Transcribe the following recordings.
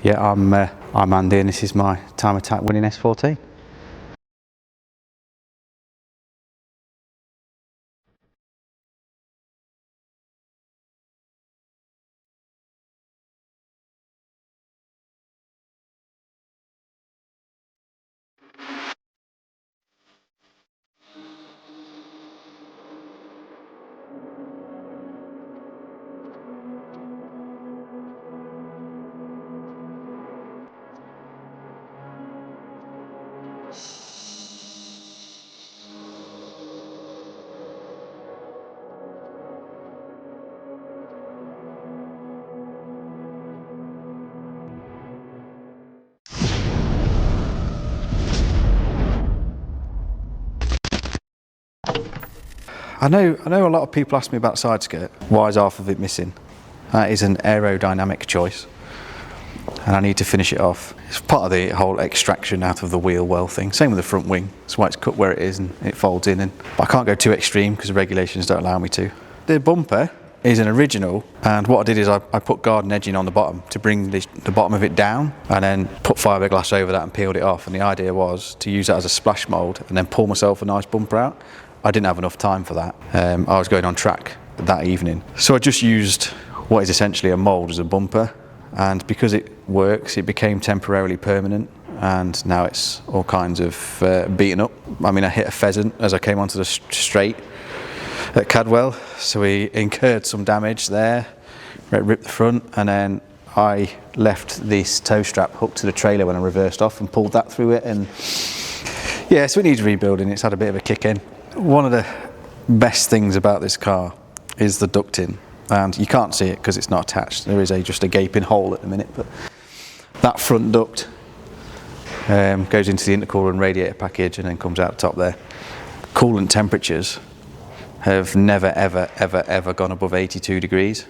Yeah, I'm Andy and this is my time attack winning S14. I know a lot of people ask me about side skirt. Why is half of it missing? That is an aerodynamic choice and I need to finish it off. It's part of the whole extraction out of the wheel well thing. Same with the front wing. That's why it's cut where it is and it folds in. But I can't go too extreme because the regulations don't allow me to. The bumper is an original, and what I did is I put garden edging on the bottom to bring the bottom of it down, and then put fiberglass over that and peeled it off. And the idea was to use that as a splash mould and then pull myself a nice bumper out. I didn't have enough time for that. I was going on track that evening. So I just used what is essentially a mould as a bumper, and because it works, it became temporarily permanent, and now it's all kinds of beaten up. I mean, I hit a pheasant as I came onto the straight at Cadwell, so we incurred some damage there, ripped the front, and then I left this tow strap hooked to the trailer when I reversed off and pulled that through it, and yeah, so it needs rebuilding. It's had a bit of a kick in. One of the best things about this car is the ducting, and you can't see it because it's not attached. There is just a gaping hole at the minute, but that front duct goes into the intercooler and radiator package and then comes out the top there. Coolant temperatures have never ever gone above 82 degrees,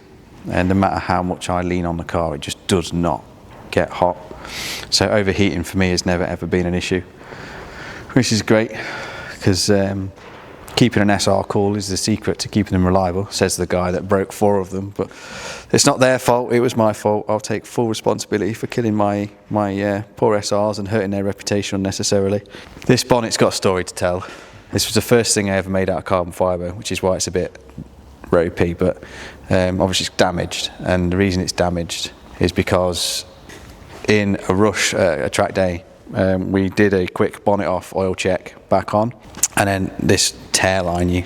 and no matter how much I lean on the car, it just does not get hot. So overheating for me has never ever been an issue, which is great, because keeping an SR cool is the secret to keeping them reliable, says the guy that broke 4 of them. But it's not their fault, it was my fault. I'll take full responsibility for killing my poor SRs and hurting their reputation unnecessarily. This bonnet's got a story to tell. This was the first thing I ever made out of carbon fibre, which is why it's a bit ropey, but obviously it's damaged. And the reason it's damaged is because in a rush, a track day, we did a quick bonnet off, oil check, back on, and then this tear line, you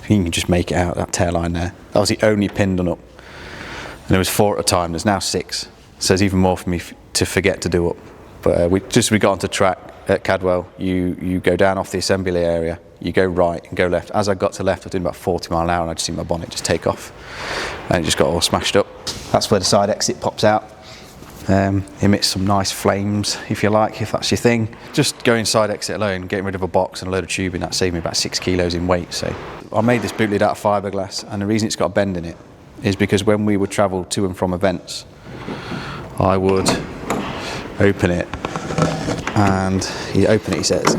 can just make it out, that tear line there. That was the only pin done up. And there was 4 at a time, there's now 6. So there's even more for me to forget to do up. But we got onto track at Cadwell, you go down off the assembly area, you go right and go left. As I got to left, I was doing about 40 mile an hour and I just see my bonnet just take off. And it just got all smashed up. That's where the side exit pops out. Emits some nice flames, if you like, if that's your thing. Just going side exit alone, getting rid of a box and a load of tubing, that saved me about 6 kilos in weight. So I made this boot lid out of fiberglass, and the reason it's got a bend in it is because when we would travel to and from events, I would open it, and he says,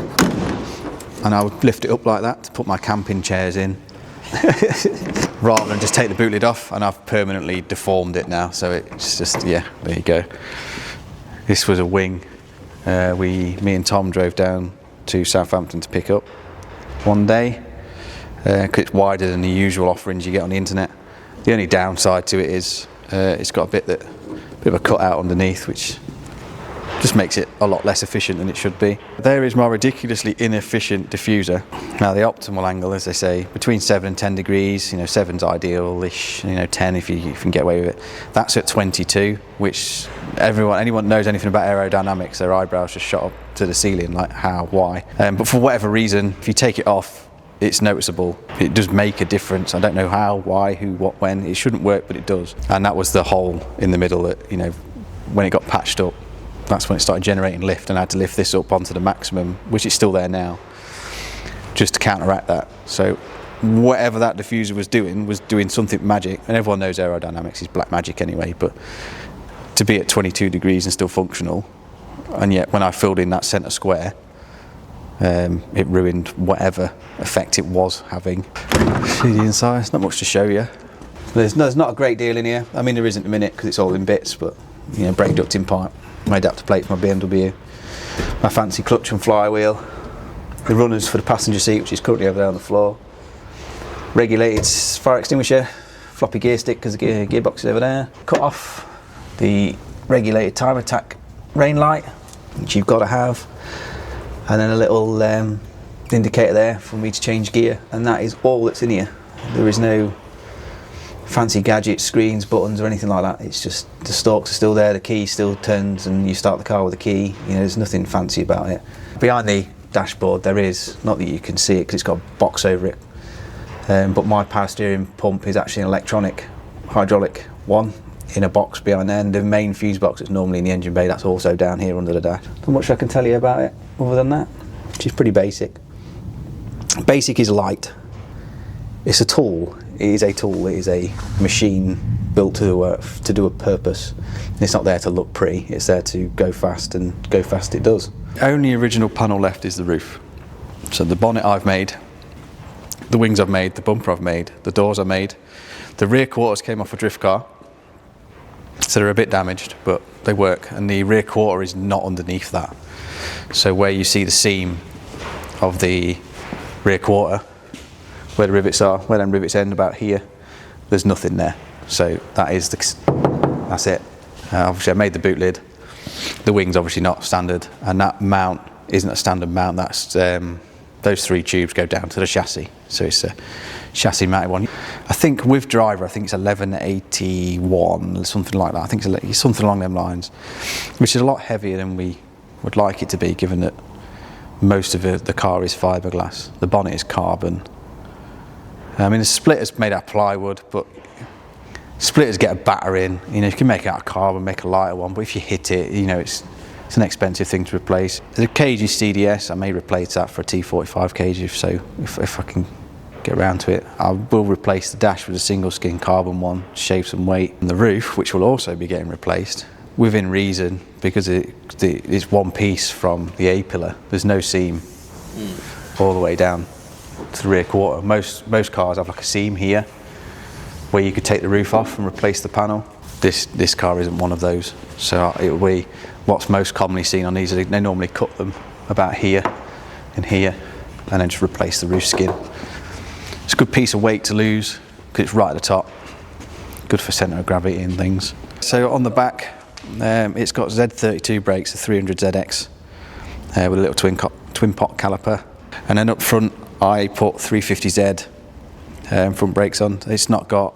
and I would lift it up like that to put my camping chairs in, rather than just take the boot lid off, and I've permanently deformed it now, so it's just, yeah, there you go. This was a wing. Me and Tom drove down to Southampton to pick up one day. It's wider than the usual offerings you get on the internet. The only downside to it is it's got a bit of a cutout underneath, which just makes it a lot less efficient than it should be. There is my ridiculously inefficient diffuser. Now the optimal angle, as they say, between 7 and 10 degrees, 7's ideal-ish, 10 if you can get away with it. That's at 22, which anyone knows anything about aerodynamics, their eyebrows just shot up to the ceiling, like how, why? But for whatever reason, if you take it off, it's noticeable. It does make a difference. I don't know how, why, who, what, when. It shouldn't work, but it does. And that was the hole in the middle that, when it got patched up, that's when it started generating lift, and I had to lift this up onto the maximum, which is still there now, just to counteract that. So whatever that diffuser was doing something magic, and everyone knows aerodynamics is black magic anyway, but to be at 22 degrees and still functional, and yet when I filled in that centre square, it ruined whatever effect it was having. See the inside, there's not much to show you. There's not a great deal in here. I mean, there isn't a minute because it's all in bits, but brake ducting pipe, my adapter plate for my BMW, my fancy clutch and flywheel, the runners for the passenger seat, which is currently over there on the floor, regulated fire extinguisher, floppy gear stick because the gearbox is over there, cut off the regulated time attack rain light, which you've got to have, and then a little indicator there for me to change gear, and that is all that's in here. There is no fancy gadgets, screens, buttons or anything like that. It's just the stalks are still there, the key still turns and you start the car with the key. There's nothing fancy about it. Behind the dashboard there is, not that you can see it because it's got a box over it, but my power steering pump is actually an electronic hydraulic one in a box behind there, and the main fuse box that's normally in the engine bay, that's also down here under the dash. Not much I can tell you about it other than that, which is pretty basic. Basic is light. It's a tool. It is a tool. It is a machine built to do a purpose. It's not there to look pretty. It's there to go fast, and go fast it does. Only original panel left is the roof. So the bonnet I've made, the wings I've made, the bumper I've made, the doors I made. The rear quarters came off a drift car, so they're a bit damaged, but they work. And the rear quarter is not underneath that. So where you see the seam of the rear quarter, where the rivets are, where them rivets end about here, there's nothing there. So that's it. Obviously I made the boot lid. The wing's obviously not standard, and that mount isn't a standard mount. That's those 3 tubes go down to the chassis, so it's a chassis mounted one. I think with driver, I think it's 1181, something like that. I think it's something along them lines, which is a lot heavier than we would like it to be, given that most of the car is fiberglass. The bonnet is carbon. I mean, the splitter's made out of plywood, but splitters get a batter in. You can make it out of carbon, make a lighter one, but if you hit it, it's an expensive thing to replace. The cage is CDS. I may replace that for a T45 cage if I can get around to it. I will replace the dash with a single skin carbon one, shave some weight. And the roof, which will also be getting replaced, within reason, because it's one piece from the A-pillar. There's no seam all the way down to the rear quarter. Most cars have like a seam here where you could take the roof off and replace the panel. This car isn't one of those, so it'll be what's most commonly seen on these. They normally cut them about here and here, and then just replace the roof skin. It's a good piece of weight to lose because it's right at the top. Good for centre of gravity and things. So on the back, it's got Z32 brakes, the 300ZX, with a little twin pot caliper, and then up front I put 350Z front brakes on. It's not got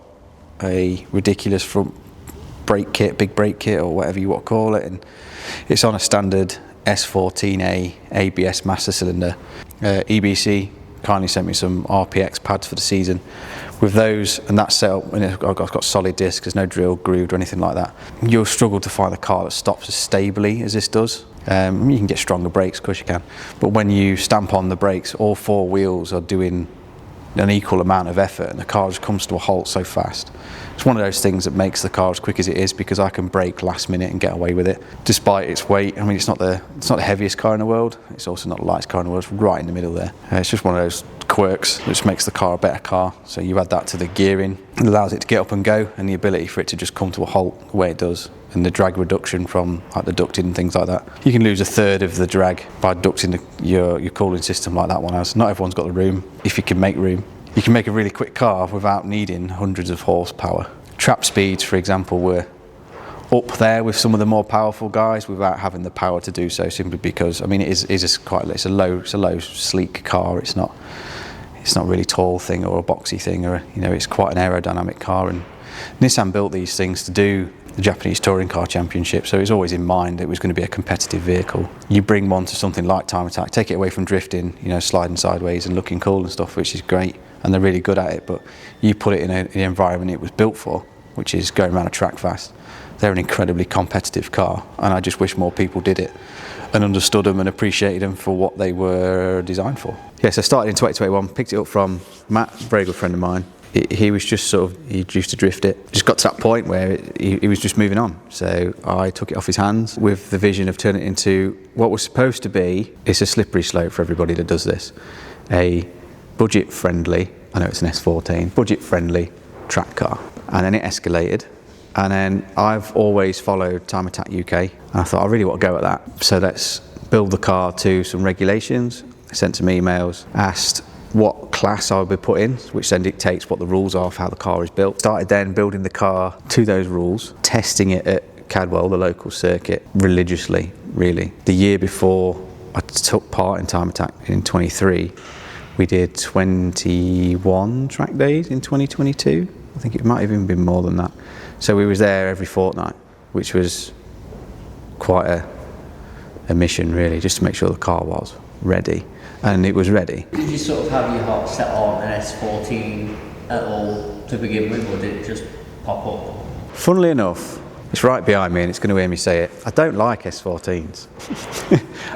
a ridiculous front brake kit, big brake kit or whatever you want to call it, and it's on a standard S14A ABS master cylinder. EBC kindly sent me some RPX pads for the season. With those and that setup, and I've got solid discs, there's no drill, grooved or anything like that. You'll struggle to find a car that stops as stably as this does. You can get stronger brakes, of course you can, but when you stamp on the brakes, all 4 wheels are doing an equal amount of effort, and the car just comes to a halt so fast. It's one of those things that makes the car as quick as it is, because I can brake last minute and get away with it, despite its weight. I mean, it's not the heaviest car in the world. It's also not the lightest car in the world. It's right in the middle there. It's just one of those quirks which makes the car a better car. So you add that to the gearing, it allows it to get up and go, and the ability for it to just come to a halt the way it does, and the drag reduction from like the ducting and things like that. You can lose a third of the drag by ducting your cooling system like that one has. Not everyone's got the room. If you can make room, you can make a really quick car without needing hundreds of horsepower. Trap speeds, for example, were up there with some of the more powerful guys without having the power to do so, simply because, I mean, it's a low sleek car. It's not really tall thing or a boxy thing, or it's quite an aerodynamic car. And Nissan built these things to do the Japanese Touring Car Championship, so it was always in mind it was going to be a competitive vehicle. You bring one to something like Time Attack, take it away from drifting, sliding sideways and looking cool and stuff, which is great, and they're really good at it, but you put it in an environment it was built for, which is going around a track fast. They're an incredibly competitive car, and I just wish more people did it and understood them and appreciated them for what they were designed for. Yeah, so I started in 2021, picked it up from Matt, a very good friend of mine. He was just he used to drift it. Just got to that point where he was just moving on. So I took it off his hands with the vision of turning it into what was supposed to be, it's a slippery slope for everybody that does this, a budget-friendly, I know it's an S14, budget-friendly track car. And then it escalated And then I've always followed Time Attack UK, and I thought I really want to go at that. So let's build the car to some regulations. I sent some emails, asked what class I would be put in, which then dictates what the rules are for how the car is built. Started then building the car to those rules, testing it at Cadwell, the local circuit, religiously, really. The year before I took part in Time Attack in 23, we did 21 track days in 2022. I think it might have even been more than that. So we was there every fortnight, which was quite a mission really, just to make sure the car was ready. And it was ready. Did you sort of have your heart set on an S14 at all to begin with, or did it just pop up? Funnily enough, it's right behind me and it's going to hear me say it, I don't like S14s.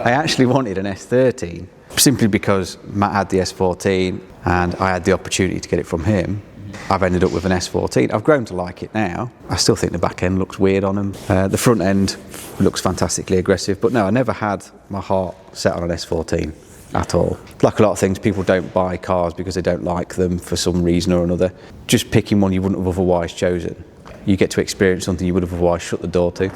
I actually wanted an S13, simply because Matt had the S14 and I had the opportunity to get it from him. I've ended up with an S14. I've grown to like it now. I still think the back end looks weird on them. The front end looks fantastically aggressive, but no, I never had my heart set on an S14 at all. Like a lot of things, people don't buy cars because they don't like them for some reason or another. Just picking one you wouldn't have otherwise chosen. You get to experience something you would have otherwise shut the door to.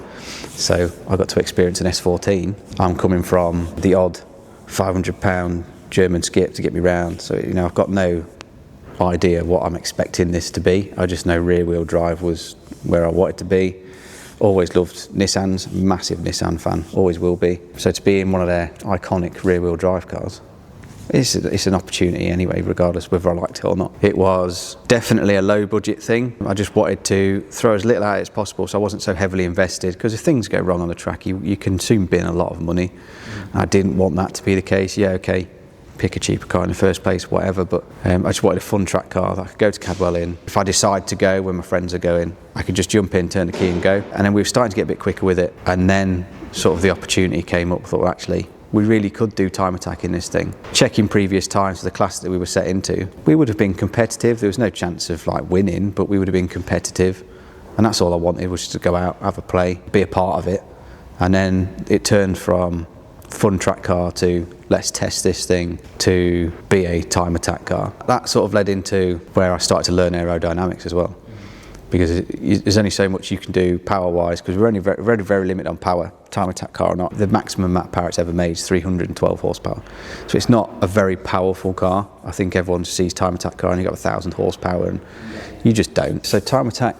So I got to experience an S14. I'm coming from the odd £500 German skip to get me round, so you know I've got no idea what I'm expecting this to be. I just know rear wheel drive was where I wanted to be. Always loved Nissans, massive Nissan fan, always will be. So to be in one of their iconic rear wheel drive cars, it's an opportunity anyway, regardless whether I liked it or not. It was definitely a low budget thing. I just wanted to throw as little at it as possible, so I wasn't so heavily invested, because if things go wrong on the track, you can soon bin a lot of money. I didn't want that to be the case. Yeah, okay, pick a cheaper car in the first place, whatever, but I just wanted a fun track car that I could go to Cadwell in. If I decide to go when my friends are going, I could just jump in, turn the key and go. And then we were starting to get a bit quicker with it, and then sort of the opportunity came up. I thought, well, actually, we really could do Time Attack in this thing. Checking previous times for the class that we were set into, we would have been competitive. There was no chance of like winning, but we would have been competitive. And that's all I wanted, was just to go out, have a play, be a part of it. And then it turned from fun track car to let's test this thing to be a Time Attack car. That sort of led into where I started to learn aerodynamics as well, because there's only so much you can do power wise, because we're only very limited on power, Time Attack car or not. The maximum map power it's ever made is 312 horsepower, so it's not a very powerful car. I think everyone sees Time Attack car and you got 1,000 horsepower, and you just don't. So Time Attack,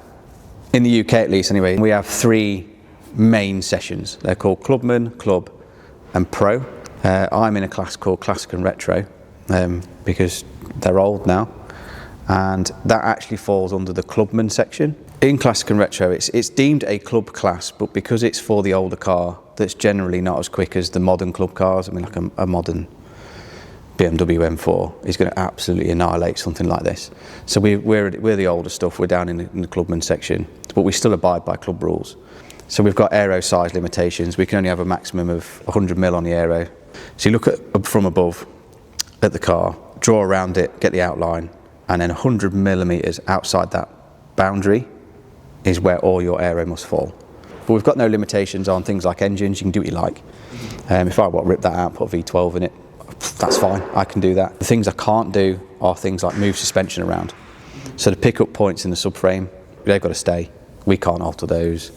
in the UK at least anyway, we have 3 main sessions. They're called Clubman, Club and Pro. I'm in a class called Classic and Retro, because they're old now, and that actually falls under the Clubman section. In Classic and Retro, it's deemed a club class, but because it's for the older car, that's generally not as quick as the modern club cars. I mean, like a modern BMW M4 is going to absolutely annihilate something like this. So we're the older stuff, we're down in the Clubman section, but we still abide by club rules. So we've got aero size limitations. We can only have a maximum of 100mm on the aero. So you look at from above at the car, draw around it, get the outline, and then 100mm outside that boundary is where all your aero must fall. But we've got no limitations on things like engines. You can do what you like. If I want to rip that out and put a V12 in it, that's fine, I can do that. The things I can't do are things like move suspension around. So the pickup points in the subframe, they've got to stay. We can't alter those.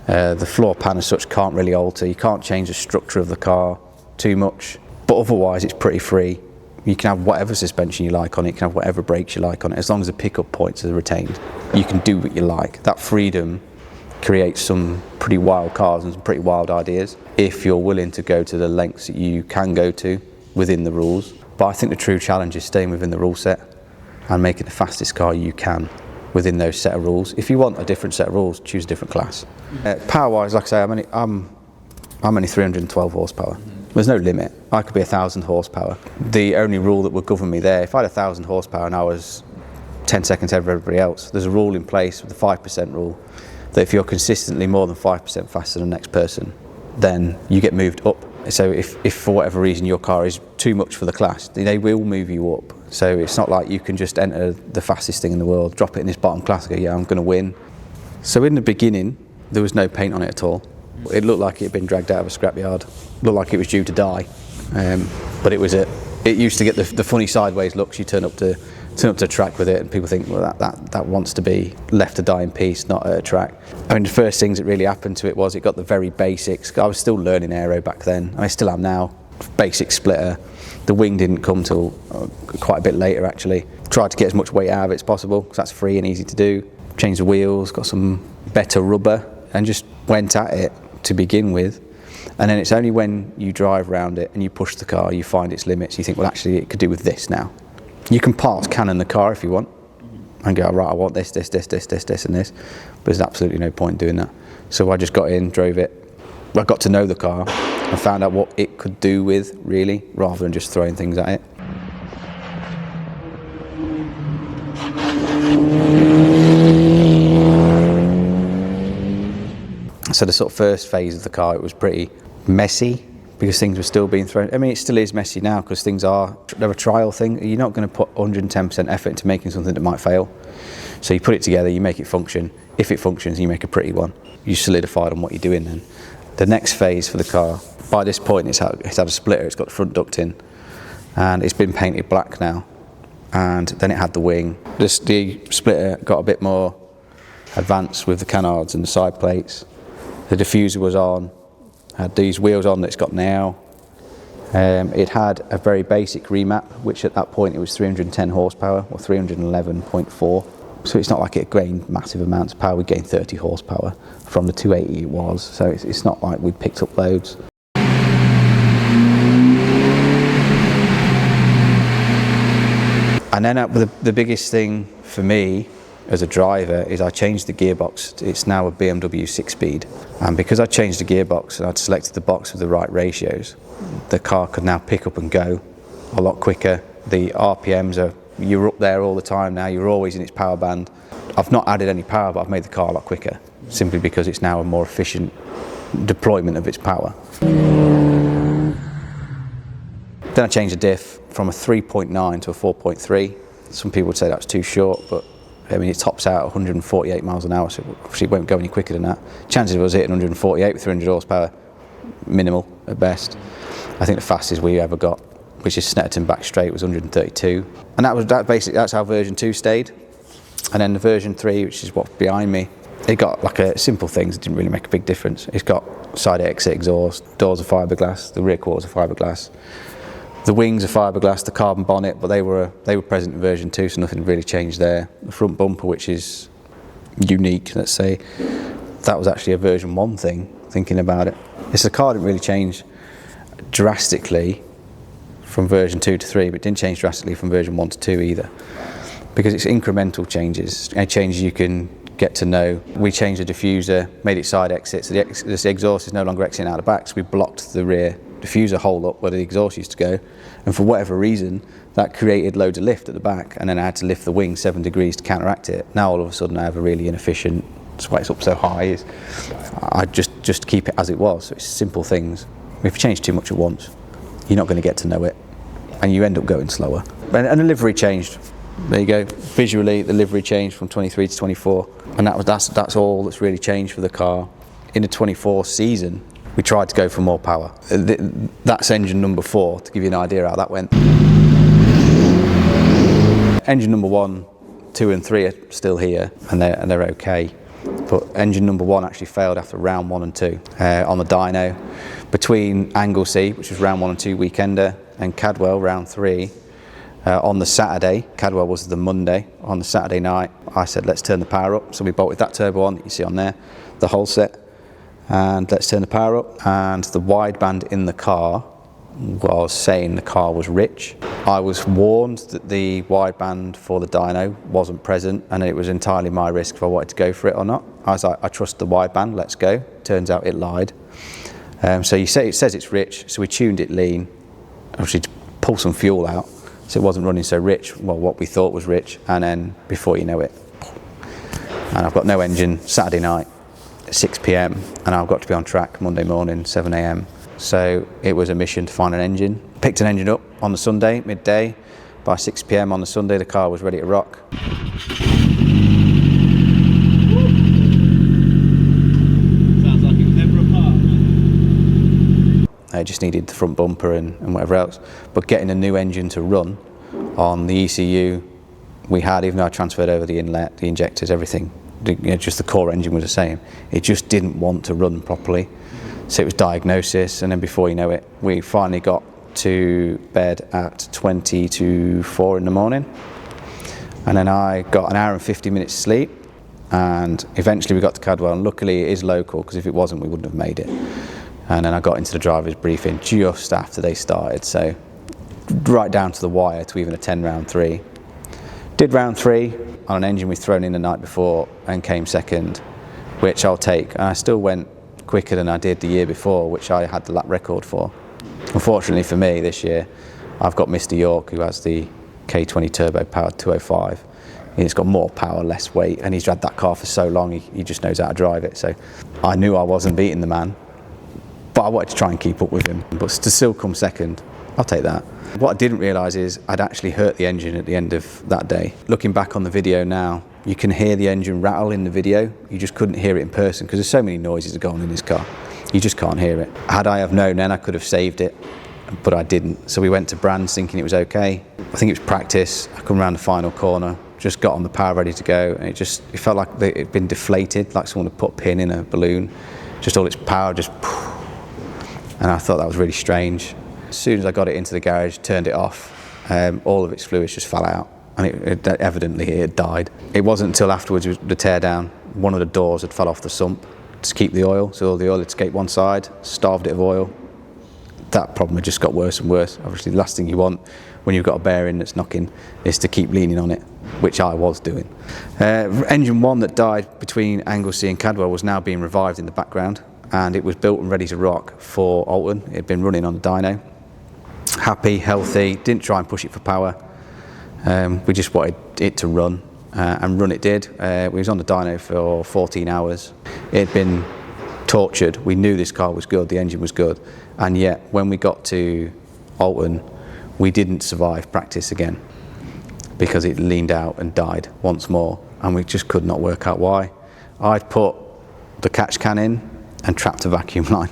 The floor pan as such can't really alter. You can't change the structure of the car too much, but otherwise it's pretty free. You can have whatever suspension you like on it, you can have whatever brakes you like on it, as long as the pickup points are retained. You can do what you like. That freedom creates some pretty wild cars and some pretty wild ideas, if you're willing to go to the lengths that you can go to within the rules. But I think the true challenge is staying within the rule set and making the fastest car you can within those set of rules. If you want a different set of rules, choose a different class. Power-wise, like I say, I'm only 312 horsepower. There's no limit. I could be 1,000 horsepower. The only rule that would govern me there, if I had 1,000 horsepower and I was 10 seconds ahead of everybody else, there's a rule in place with the 5% rule, that if you're consistently more than 5% faster than the next person, then you get moved up. So if for whatever reason your car is too much for the class, they will move you up. So it's not like you can just enter the fastest thing in the world, drop it in this bottom class and go, yeah, I'm going to win. So in the beginning, there was no paint on it at all. It looked like it had been dragged out of a scrapyard. Looked like it was due to die. But it used to get the funny sideways looks. You turn up to turn up to a track with it and people think, well, that wants to be left to die in peace, not at a track. I mean, the first things that really happened to it was it got the very basics. I was still learning aero back then, and I still am now. Basic splitter. The wing didn't come till quite a bit later actually. Tried to get as much weight out of it as possible because that's free and easy to do. Changed the wheels, got some better rubber, and just went at it to begin with. And then it's only when you drive around it and you push the car, you find its limits. You think, well, actually, it could do with this now. You can parts cannon the car if you want and go, right, I want this, and this. But there's absolutely no point doing that. So I just got in, drove it. I got to know the car and found out what it could do with, really, rather than just throwing things at it. So the sort of first phase of the car, it was pretty messy because things were still being thrown. I mean, it still is messy now because they're a trial thing. You're not going to put 110% effort into making something that might fail. So you put it together, you make it function. If it functions, you make a pretty one. You solidified on what you're doing then. The next phase for the car, by this point it's had a splitter, it's got the front duct in, and it's been painted black now. And then it had the wing. The splitter got a bit more advanced with the canards and the side plates. The diffuser was on, had these wheels on that it's got now. It had a very basic remap, which at that point it was 310 horsepower or 311.4. So it's not like it gained massive amounts of power. We gained 30 horsepower from the 280 it was. So it's not like we picked up loads. And then the biggest thing for me as a driver is I changed the gearbox. It's now a BMW 6-speed. And because I changed the gearbox and I'd selected the box with the right ratios, the car could now pick up and go a lot quicker. The RPMs you're up there all the time now, you're always in its power band. I've not added any power, but I've made the car a lot quicker, simply because it's now a more efficient deployment of its power. Then I changed the diff from a 3.9 to a 4.3. Some people would say that's too short, but I mean, it tops out at 148 miles an hour, so obviously it won't go any quicker than that. Chances of us hitting 148 with 300 horsepower, minimal at best. I think the fastest we ever got, which is Snetterton back straight, was 132. And that's how version 2 stayed. And then the version 3, which is what's behind me, it got like a simple things, it didn't really make a big difference. It's got side exit exhaust, doors are fiberglass, the rear quarters are fiberglass. The wings are fiberglass, the carbon bonnet, but they were present in version 2, so nothing really changed there. The front bumper, which is unique, let's say, that was actually a version 1 thing, thinking about it. The car didn't really change drastically from version 2 to 3, but it didn't change drastically from version 1 to 2 either. Because it's incremental changes, and changes you can get to know. We changed the diffuser, made it side exit, so the exhaust is no longer exiting out the back, so we blocked the rear diffuser hole up where the exhaust used to go, and for whatever reason that created loads of lift at the back, and then I had to lift the wing 7 degrees to counteract it. Now all of a sudden I have a really inefficient, that's why it's up so high, is I just keep it as it was. So it's simple things. If you change too much at once, you're not going to get to know it, and you end up going slower. And the livery changed. There you go. Visually, the livery changed from 23 to 24, and that's all that's really changed for the car. In the 24 season, we tried to go for more power. That's engine number 4, to give you an idea how that went. Engine number 1, 2 and 3 are still here, and they're okay. But engine number 1 actually failed after round 1 and 2 on the dyno. Between Anglesey, which was round 1 and 2 weekender, and Cadwell, round 3, on the Saturday, Cadwell was the Monday, on the Saturday night, I said let's turn the power up. So we bolted that turbo on that you see on there, the whole set. And let's turn the power up, and the wideband in the car was saying the car was rich. I was warned that the wideband for the dyno wasn't present, and it was entirely my risk if I wanted to go for it or not. I was like, I trust the wideband, let's go. Turns out it lied. So it says it's rich, so we tuned it lean, obviously to pull some fuel out, so it wasn't running so rich, well, what we thought was rich, and then before you know it, and I've got no engine Saturday night, 6 p.m, and I've got to be on track Monday morning, 7 a.m. So it was a mission to find an engine. Picked an engine up on the Sunday, midday. By 6 p.m. on the Sunday, the car was ready to rock. Sounds like it was ever apart. I just needed the front bumper and whatever else. But getting a new engine to run on the ECU we had, even though I transferred over the inlet, the injectors, everything, just the core engine was the same. It just didn't want to run properly. So it was diagnosis, and then before you know it, we finally got to bed at 20 to 4 in the morning. And then I got an hour and 50 minutes sleep, and eventually we got to Cadwell, and luckily it is local, because if it wasn't we wouldn't have made it. And then I got into the driver's briefing just after they started, so right down to the wire to even attend round 3. Did round 3 on an engine we'd thrown in the night before and came second, which I'll take, and I still went quicker than I did the year before, which I had the lap record for. Unfortunately for me this year, I've got Mr. York, who has the K20 turbo powered 205. He's got more power, less weight, and he's had that car for so long, he just knows how to drive it. So I knew I wasn't beating the man, but I wanted to try and keep up with him. But to still come second, I'll take that. What I didn't realise is I'd actually hurt the engine at the end of that day. Looking back on the video now, you can hear the engine rattle in the video. You just couldn't hear it in person because there's so many noises that go on in this car. You just can't hear it. Had I have known then, I could have saved it, but I didn't. So we went to Brands thinking it was okay. I think it was practice. I come around the final corner, just got on the power ready to go, and it felt like it'd been deflated, like someone had put a pin in a balloon. Just all its power just, and I thought that was really strange. As soon as I got it into the garage, turned it off, all of its fluids just fell out, and evidently it had died. It wasn't until afterwards, the tear down, one of the doors had fell off the sump to keep the oil, so all the oil had escaped one side, starved it of oil. That problem had just got worse and worse. Obviously the last thing you want when you've got a bearing that's knocking is to keep leaning on it, which I was doing. Engine 1 that died between Anglesey and Cadwell was now being revived in the background, and it was built and ready to rock for Alton. It had been running on the dyno. Happy, healthy, didn't try and push it for power. We just wanted it to run, and run it did. We was on the dyno for 14 hours. It had been tortured. We knew this car was good, the engine was good, and yet when we got to Alton, we didn't survive practice again because it leaned out and died once more, and we just could not work out why. I'd put the catch can in and trapped a vacuum line,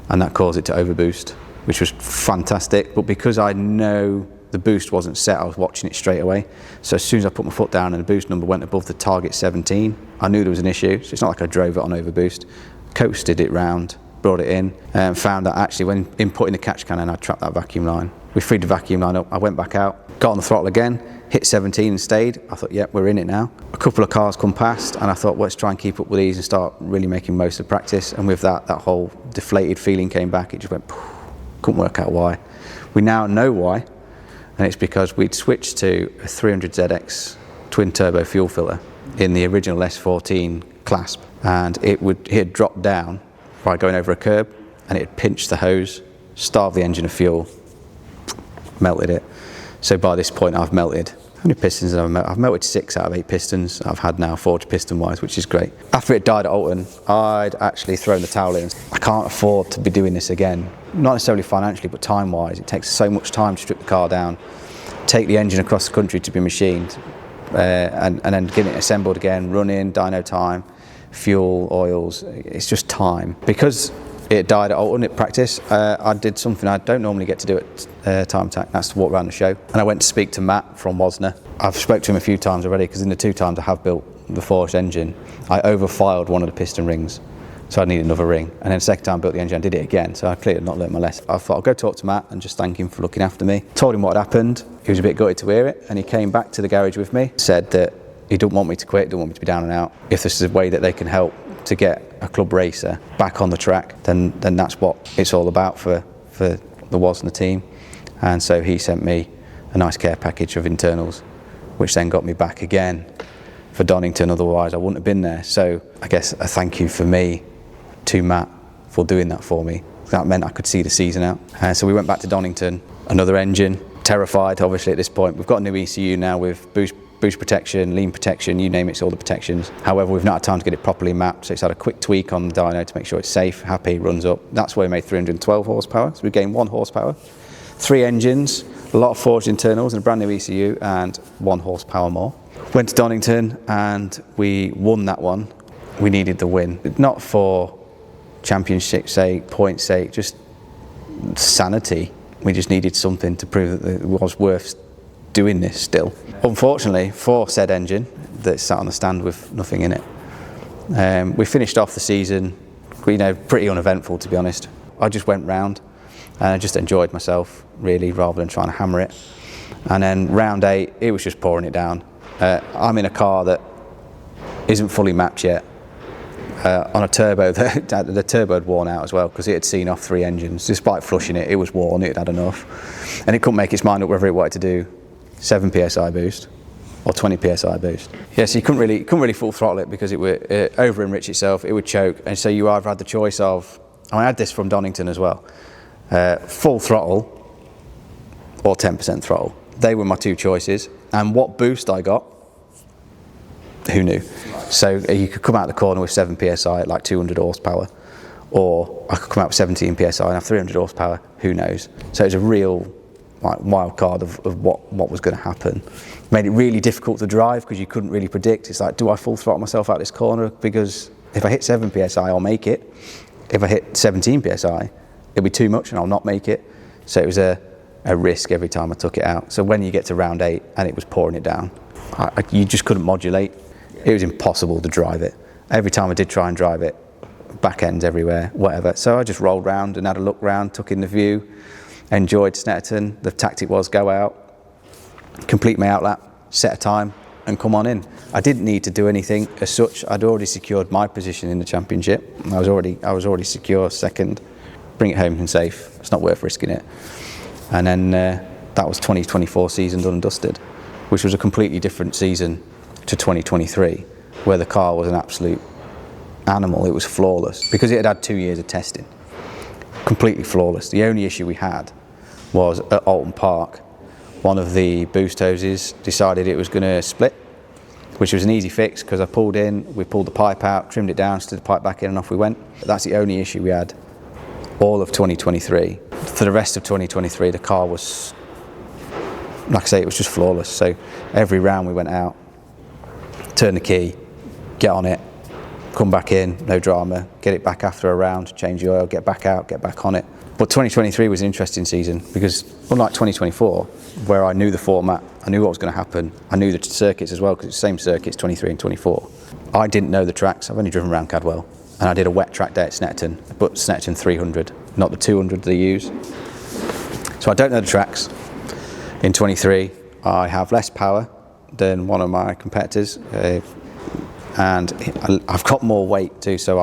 and that caused it to overboost, which was fantastic, but because I know the boost wasn't set, I was watching it straight away. So as soon as I put my foot down and the boost number went above the target 17, I knew there was an issue. So it's not like I drove it on overboost. Coasted it round, brought it in, and found that actually when inputting the catch can, I'd trapped that vacuum line. We freed the vacuum line up, I went back out, got on the throttle again, hit 17 and stayed. I thought, yep, we're in it now. A couple of cars come past, and I thought, well, let's try and keep up with these and start really making most of practice. And with that whole deflated feeling came back. It just went, poof, couldn't work out why. We now know why. And it's because we'd switched to a 300ZX twin turbo fuel filter in the original S14 clasp, and it had dropped down by going over a curb, and it had pinched the hose, starved the engine of fuel, melted it. So by this point I've melted, how many pistons have I melted? I've melted 6 out of 8 pistons I've had now forged piston wise, which is great. After it died at Alton, I'd actually thrown the towel in. I can't afford to be doing this again, not necessarily financially, but time wise. It takes so much time to strip the car down, take the engine across the country to be machined, and then get it assembled again, running, dyno time, fuel, oils. It's just time. Because it died at Alton at practice, I did something I don't normally get to do at Time Attack, that's to walk around the show. And I went to speak to Matt from Wasner. I've spoke to him a few times already, because in the 2 times I have built the forged engine, I overfiled one of the piston rings, so I needed another ring. And then the second time I built the engine, I did it again, so I clearly not learned my lesson. I thought I'll go talk to Matt and just thank him for looking after me. Told him what had happened. He was a bit gutted to hear it, and he came back to the garage with me, said that he didn't want me to quit, didn't want me to be down and out. If this is a way that they can help to get a club racer back on the track, then that's what it's all about for the Wasner team. And so he sent me a nice care package of internals, which then got me back again for Donington, otherwise I wouldn't have been there. So I guess a thank you for me to Matt for doing that for me. That meant I could see the season out. So we went back to Donington, another engine, terrified obviously at this point. We've got a new ECU now with boost protection, lean protection, you name it, it's all the protections. However, we've not had time to get it properly mapped, so it's had a quick tweak on the dyno to make sure it's safe, happy, runs up. That's where we made 312 horsepower, so we gained 1 horsepower. 3 engines, a lot of forged internals and a brand new ECU, and 1 horsepower more. Went to Donington and we won that one. We needed the win, not for championship sake, points sake, just sanity. We just needed something to prove that it was worth doing this still. Unfortunately, for said engine that sat on the stand with nothing in it, we finished off the season, pretty uneventful, to be honest. I just went round and I just enjoyed myself, really, rather than trying to hammer it. And then round 8, it was just pouring it down. I'm in a car that isn't fully mapped yet, on a turbo. The turbo had worn out as well, because it had seen off 3 engines. Despite flushing it, it was worn, it had enough. And it couldn't make its mind up whether it wanted to do 7 psi boost or 20 psi boost. Yeah, so you couldn't really full throttle it, because it would over enrich itself, it would choke. And so you either had the choice of, I had this from Donington as well, full throttle or 10% throttle. They were my 2 choices. And what boost I got, who knew? So you could come out the corner with 7 psi at like 200 horsepower, or I could come out with 17 psi and have 300 horsepower, who knows? So it was a real wild card of what was going to happen. Made it really difficult to drive, because you couldn't really predict. It's like, do I full throttle myself out this corner? Because if I hit 7 psi, I'll make it. If I hit 17 psi, it'll be too much and I'll not make it. So it was a risk every time I took it out. So when you get to round 8 and it was pouring it down, you just couldn't modulate. It was impossible to drive it. Every time I did try and drive it, back ends everywhere, whatever. So I just rolled round and had a look round, took in the view, enjoyed Snetterton. The tactic was go out, complete my outlap, set a time and come on in. I didn't need to do anything as such. I'd already secured my position in the championship. I was already secure second. Bring it home and safe. It's not worth risking it. And then that was 2024 season done and dusted, which was a completely different season to 2023, where the car was an absolute animal. It was flawless, because it had had 2 years of testing. Completely flawless. The only issue we had was at Alton Park, one of the boost hoses decided it was going to split, which was an easy fix, because I pulled in, we pulled the pipe out, trimmed it down, stood the pipe back in and off we went. That's the only issue we had all of 2023. For the rest of 2023, the car was, like I say, it was just flawless. So every round we went out, turn the key, get on it, come back in, no drama, get it back after a round, change the oil, get back out, get back on it. But 2023 was an interesting season, because unlike 2024, where I knew the format, I knew what was going to happen, I knew the circuits as well, because it's the same circuits, 23 and 24. I didn't know the tracks. I've only driven around Cadwell, and I did a wet track day at Snetterton, but Snetterton 300, not the 200 they use. So I don't know the tracks. In 23, I have less power than one of my competitors, and I've got more weight too, so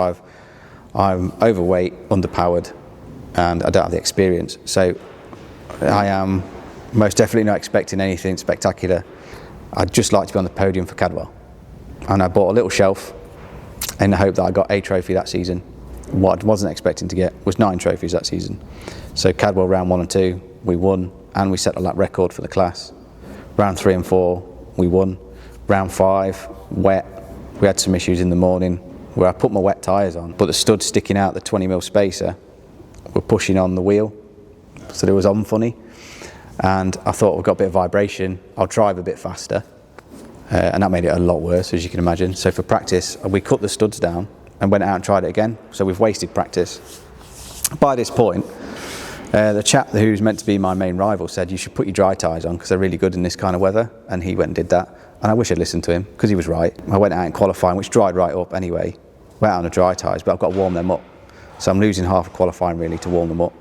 I'm overweight, underpowered, and I don't have the experience. So I am most definitely not expecting anything spectacular. I'd just like to be on the podium for Cadwell. And I bought a little shelf in the hope that I got a trophy that season. What I wasn't expecting to get was 9 trophies that season. So Cadwell round 1 and 2, we won, and we set a lap record for the class. Round 3 and 4, we won. Round 5, wet. We had some issues in the morning where I put my wet tyres on, but the stud sticking out the 20mm spacer were pushing on the wheel, so it was on funny. And I thought, we've got a bit of vibration, I'll drive a bit faster. And that made it a lot worse, as you can imagine. So for practice, we cut the studs down and went out and tried it again. So we've wasted practice. By this point, the chap who's meant to be my main rival said, you should put your dry tyres on, because they're really good in this kind of weather. And he went and did that. And I wish I'd listened to him, because he was right. I went out in qualifying, which dried right up anyway. Went out on the dry tyres, but I've got to warm them up. So I'm losing half of qualifying really to warm them up.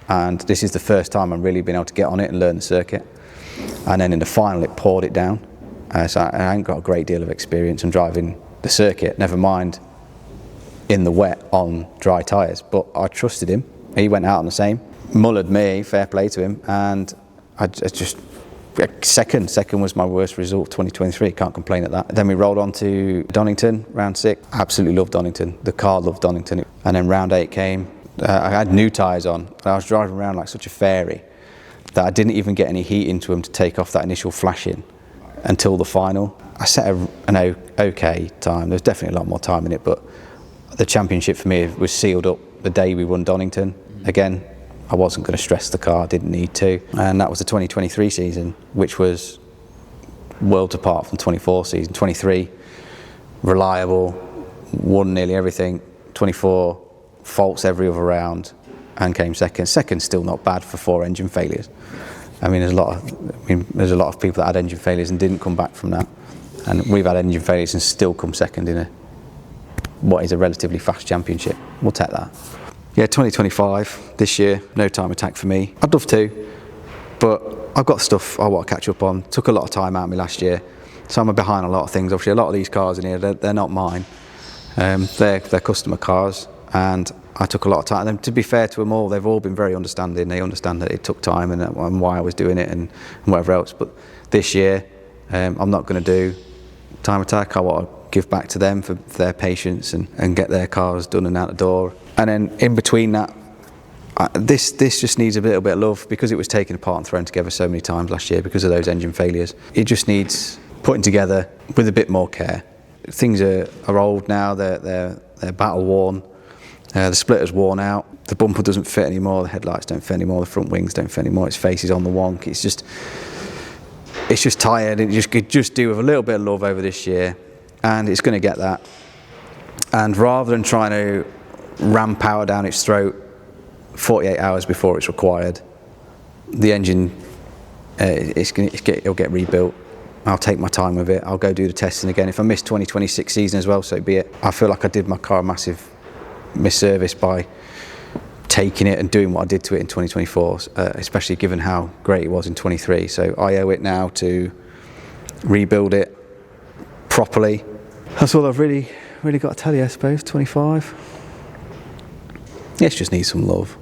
And this is the first time I'm really been able to get on it and learn the circuit. And then in the final, it poured it down. So I haven't got a great deal of experience in driving the circuit, never mind in the wet on dry tyres. But I trusted him. He went out on the same. Mullered me, fair play to him. And I just second was my worst result of 2023, can't complain at that. Then we rolled on to Donington, round 6. Absolutely loved Donington. The car loved Donington. And then round 8 came. I had new tyres on, and I was driving around like such a fairy that I didn't even get any heat into them to take off that initial flashing until the final. I set an okay time. There's definitely a lot more time in it, but the championship for me was sealed up the day we won Donington. Again, I wasn't going to stress the car, didn't need to. And that was the 2023 season, which was worlds apart from 24 season. 23, reliable, won nearly everything. 24, faults every other round and came second. Second's still not bad for 4 engine failures. I mean, there's a lot of people that had engine failures and didn't come back from that, and we've had engine failures and still come second in what is a relatively fast championship. We'll take that. Yeah, 2025 this year, no time attack for me. I'd love to, but I've got stuff I want to catch up on. Took a lot of time out of me last year, so I'm behind a lot of things. Obviously, a lot of these cars in here, they're not mine. They're customer cars, and I took a lot of time. And to be fair to them all, they've all been very understanding. They understand that it took time and why I was doing it and whatever else. But this year, I'm not going to do time attack. I want to give back to them for their patience and get their cars done and out the door. And then in between that, this just needs a little bit of love, because it was taken apart and thrown together so many times last year because of those engine failures. It just needs putting together with a bit more care. Things are old now, they're battle worn, the splitter's worn out, the bumper doesn't fit anymore, the headlights don't fit anymore, the front wings don't fit anymore, its face is on the wonk. It's just tired, and it could just do with a little bit of love over this year, and it's going to get that. And rather than trying to ram power down its throat 48 hours before it's required, the engine, it'll get rebuilt. I'll take my time with it. I'll go do the testing again. If I miss 2026 season as well, so be it. I feel like I did my car a massive misservice by taking it and doing what I did to it in 2024, especially given how great it was in 23. So I owe it now to rebuild it properly. That's all I've really got to tell you, I suppose. 25. It just needs some love.